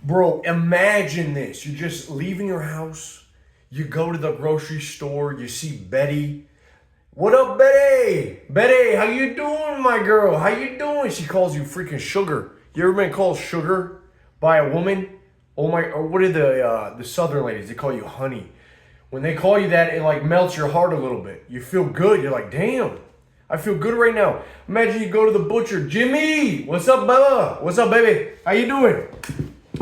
Bro, imagine this. You're just leaving your house. You go to the grocery store. You see Betty. What up, Betty? Betty, how you doing, my girl? How you doing? She calls you freaking sugar. You ever been called sugar by a woman? Oh my! Or what are the southern ladies? They call you honey. When they call you that, it like melts your heart a little bit. You feel good. You're like, damn, I feel good right now. Imagine you go to the butcher. Jimmy, what's up, Bella? What's up, baby? How you doing?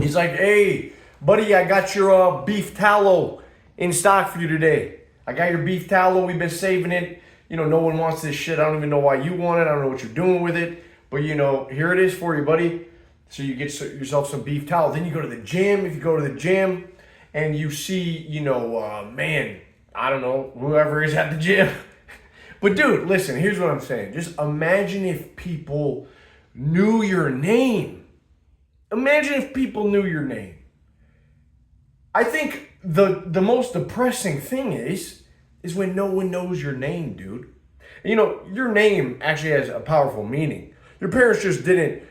He's like, hey, buddy, I got your beef tallow in stock for you today. I got your beef tallow. We've been saving it. You know, no one wants this shit. I don't even know why you want it. I don't know what you're doing with it. But, you know, here it is for you, buddy. So you get yourself some beef tallow. Then you go to the gym. If you go to the gym and you see, you know, man, I don't know, whoever is at the gym. But, dude, listen, here's what I'm saying. Just imagine if people knew your name. Imagine if people knew your name. I think the most depressing thing is when no one knows your name, dude. You know, your name actually has a powerful meaning. Your parents just didn't,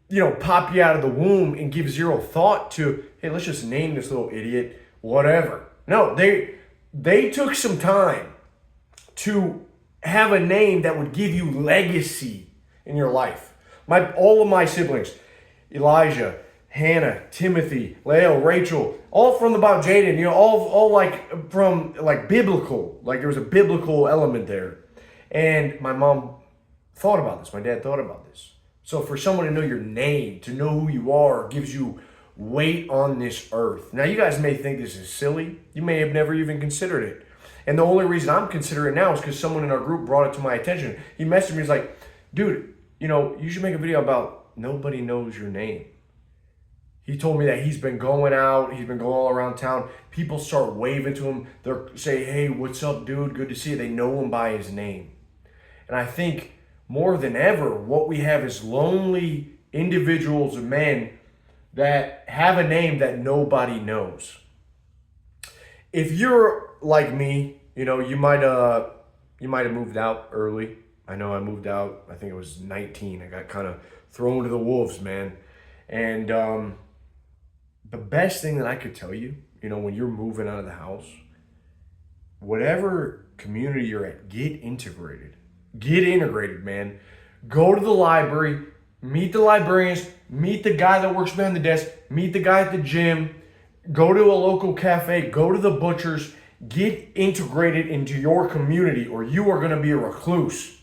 you know, pop you out of the womb and give zero thought to, hey, let's just name this little idiot whatever. No, they took some time to have a name that would give you legacy in your life. All of my siblings, Elijah, Hannah, Timothy, Leo, Rachel, all from about Jaden, you know, all like from like biblical, like there was a biblical element there. And my mom thought about this. My dad thought about this. So for someone to know your name, to know who you are, gives you weight on this earth. Now you guys may think this is silly. You may have never even considered it. And the only reason I'm considering it now is because someone in our group brought it to my attention. He messaged me, he's like, dude, you know, you should make a video about nobody knows your name. He told me that he's been going out, he's been going all around town. People start waving to him. They're say, hey, what's up, dude? Good to see you. They know him by his name. And I think more than ever, what we have is lonely individuals and men that have a name that nobody knows. If you're like me, you know, you might have moved out early. I know I moved out, I think it was 19. I got kind of thrown to the wolves, man. And the best thing that I could tell you, you know, when you're moving out of the house, whatever community you're at, get integrated. Get integrated, man. Go to the library, meet the librarians, meet the guy that works behind the desk, meet the guy at the gym, go to a local cafe, go to the butcher's, get integrated into your community or you are going to be a recluse.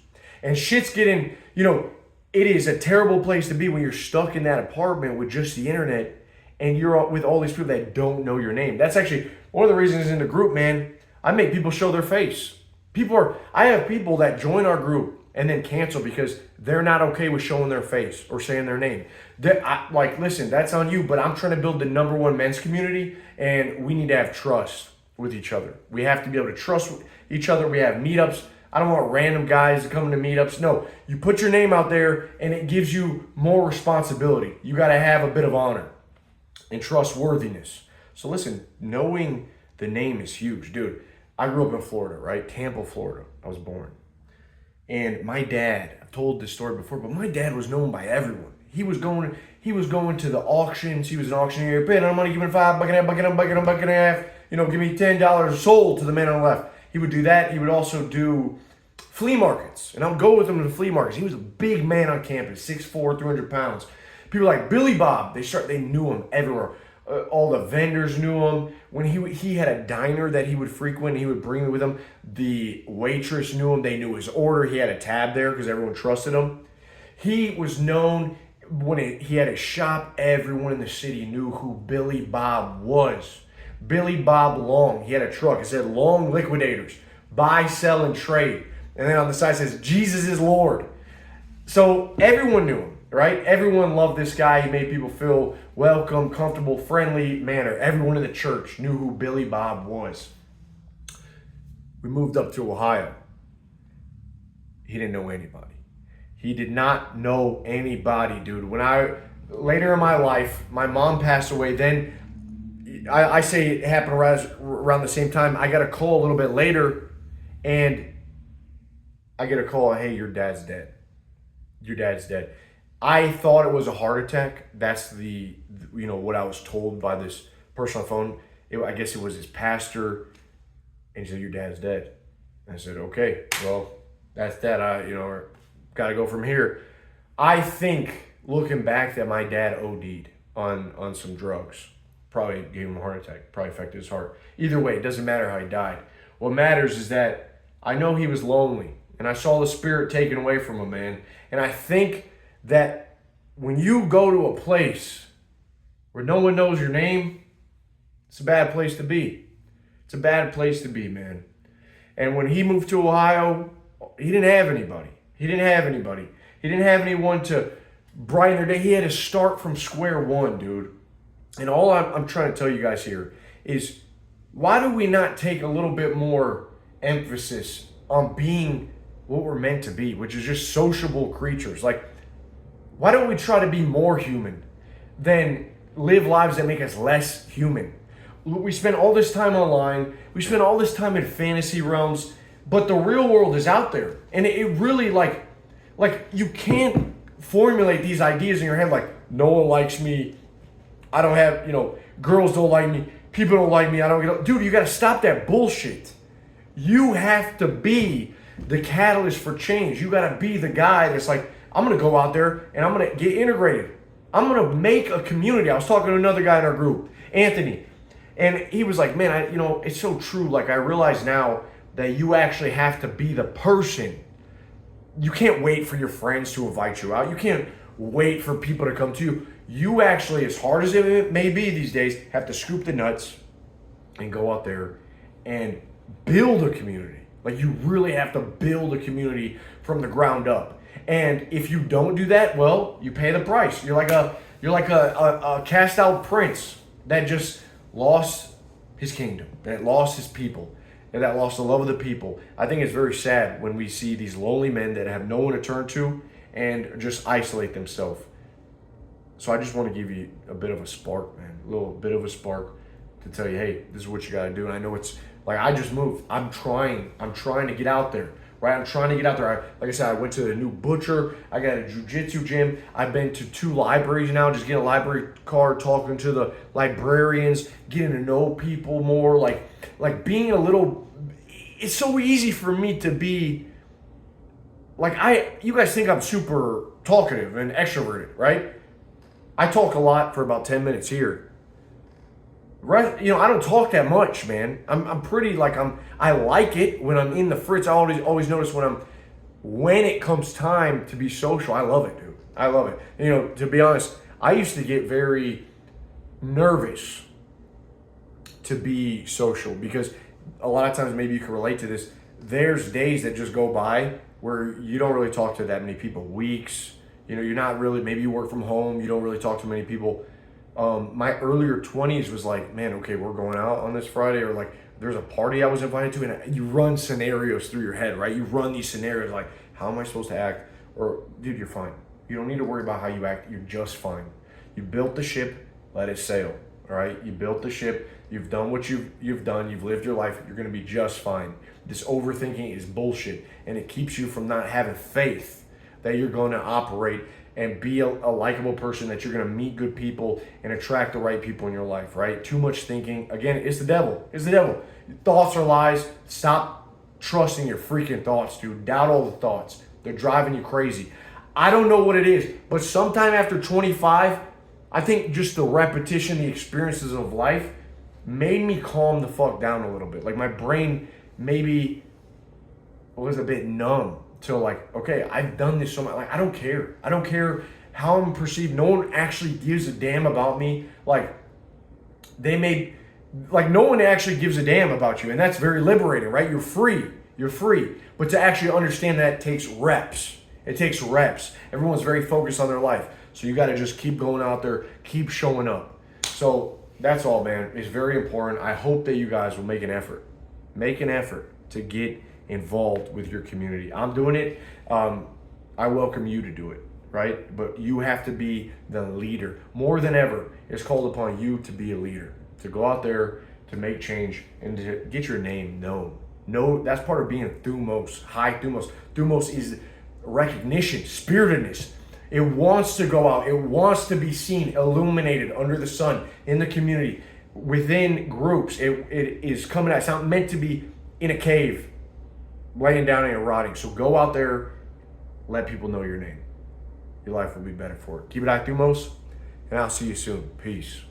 And shit's getting, you know, it is a terrible place to be when you're stuck in that apartment with just the internet and you're with all these people that don't know your name. That's actually one of the reasons in the group, man, I make people show their face. I have people that join our group and then cancel because they're not okay with showing their face or saying their name. Listen, that's on you, but I'm trying to build the number one men's community and we need to have trust with each other. We have to be able to trust each other. We have meetups. I don't want random guys coming to meetups. No, you put your name out there and it gives you more responsibility. You got to have a bit of honor and trustworthiness. So listen, knowing the name is huge. Dude, I grew up in Florida, right? Tampa, Florida. I was born. And my dad, I've told this story before, but my dad was known by everyone. He was going to the auctions. He was an auctioneer. Ben, I'm going to give him $5, bucket and a half. You know, give me $10 sold to the man on the left. He would do that. He would also do flea markets. And I would go with him to the flea markets. He was a big man on campus, 6'4", 300 pounds. People like Billy Bob, they knew him everywhere. All the vendors knew him. When he had a diner that he would frequent, he would bring me with him. The waitress knew him. They knew his order. He had a tab there because everyone trusted him. He was known when he had a shop. Everyone in the city knew who Billy Bob was. Billy Bob Long. He had a truck. It said Long Liquidators. Buy, sell, and trade. And then on the side it says Jesus is Lord. So everyone knew him. Right? Everyone loved this guy. He made people feel welcome, comfortable, friendly manner. Everyone in the church knew who Billy Bob was. We moved up to Ohio. He didn't know anybody. He did not know anybody, dude. Later in my life, my mom passed away. Then I say it happened around the same time. I got a call a little bit later and I get a call, hey, your dad's dead. Your dad's dead. I thought it was a heart attack. That's what I was told by this person on the phone. I guess it was his pastor, and he said, "Your dad's dead." I said, "Okay, well, that's that. Got to go from here." I think looking back that my dad OD'd on some drugs. Probably gave him a heart attack. Probably affected his heart. Either way, it doesn't matter how he died. What matters is that I know he was lonely, and I saw the spirit taken away from him, man. And I think that when you go to a place where no one knows your name, it's a bad place to be. It's a bad place to be, man. And when he moved to Ohio, he didn't have anybody. He didn't have anyone to brighten their day. He had to start from square one, dude. And all I'm trying to tell you guys here is, why do we not take a little bit more emphasis on being what we're meant to be, which is just sociable creatures? Like, why don't we try to be more human than live lives that make us less human? We spend all this time online. We spend all this time in fantasy realms, but the real world is out there. And it really, like you can't formulate these ideas in your head like, no one likes me. I don't have, girls don't like me. People don't like me. I don't get. Dude, you got to stop that bullshit. You have to be the catalyst for change. You got to be the guy that's like, I'm going to go out there and I'm going to get integrated. I'm going to make a community. I was talking to another guy in our group, Anthony, and he was like, man, it's so true. Like, I realize now that you actually have to be the person. You can't wait for your friends to invite you out. You can't wait for people to come to you. You actually, as hard as it may be these days, have to scoop the nuts and go out there and build a community. Like, you really have to build a community from the ground up. And if you don't do that, well, you pay the price. You're like a cast out prince that just lost his kingdom, that lost his people, and that lost the love of the people. I think it's very sad when we see these lonely men that have no one to turn to and just isolate themselves. So I just want to give you a bit of a spark, man, a little bit of a spark to tell you, hey, this is what you got to do. And I know it's like, I just moved. I'm trying to get out there, right? I'm trying to get out there. Like I said, I went to a new butcher. I got a jiu-jitsu gym. I've been to 2 libraries now, just getting a library card, talking to the librarians, getting to know people more, like being a little, it's so easy for me to be, you guys think I'm super talkative and extroverted, right? I talk a lot for about 10 minutes here. I don't talk that much, man. I'm pretty I like it when I'm in the fritz. I always notice when it comes time to be social, I love it, dude. I love it. To be honest, I used to get very nervous to be social because a lot of times, maybe you can relate to this, there's days that just go by where you don't really talk to that many people, weeks. You're not really, maybe you work from home, you don't really talk to many people. My earlier 20s was like, man, okay, we're going out on this Friday, or like there's a party I was invited to, and you run scenarios through your head, right? You run these scenarios like, how am I supposed to act? Or, dude, you're fine. You don't need to worry about how you act. You're just fine. You built the ship, let it sail, all right? You built the ship. You've done what you've done. You've lived your life. You're going to be just fine. This overthinking is bullshit, and it keeps you from not having faith that you're going to operate and be a likable person, that you're going to meet good people and attract the right people in your life, right? Too much thinking, again, it's the devil. It's the devil. Thoughts are lies. Stop trusting your freaking thoughts, dude. Doubt all the thoughts. They're driving you crazy. I don't know what it is, but sometime after 25, I think just the repetition, the experiences of life made me calm the fuck down a little bit. Like, my brain maybe was a bit numb. So okay, I've done this so much. Like, I don't care. I don't care how I'm perceived. No one actually gives a damn about me. No one actually gives a damn about you. And that's very liberating, right? You're free. You're free. But to actually understand that takes reps. It takes reps. Everyone's very focused on their life. So you got to just keep going out there, keep showing up. So that's all, man. It's very important. I hope that you guys will make an effort. Make an effort to get involved with your community. I'm doing it. I welcome you to do it, right? But you have to be the leader. More than ever, it's called upon you to be a leader, to go out there, to make change, and to get your name known. That's part of being Thumos, high Thumos. Thumos is recognition, spiritedness. It wants to go out. It wants to be seen, illuminated under the sun, in the community, within groups. It is coming out. It's not meant to be in a cave, laying down and rotting. So go out there, let people know your name. Your life will be better for it. Keep it at Thumos, and I'll see you soon. Peace.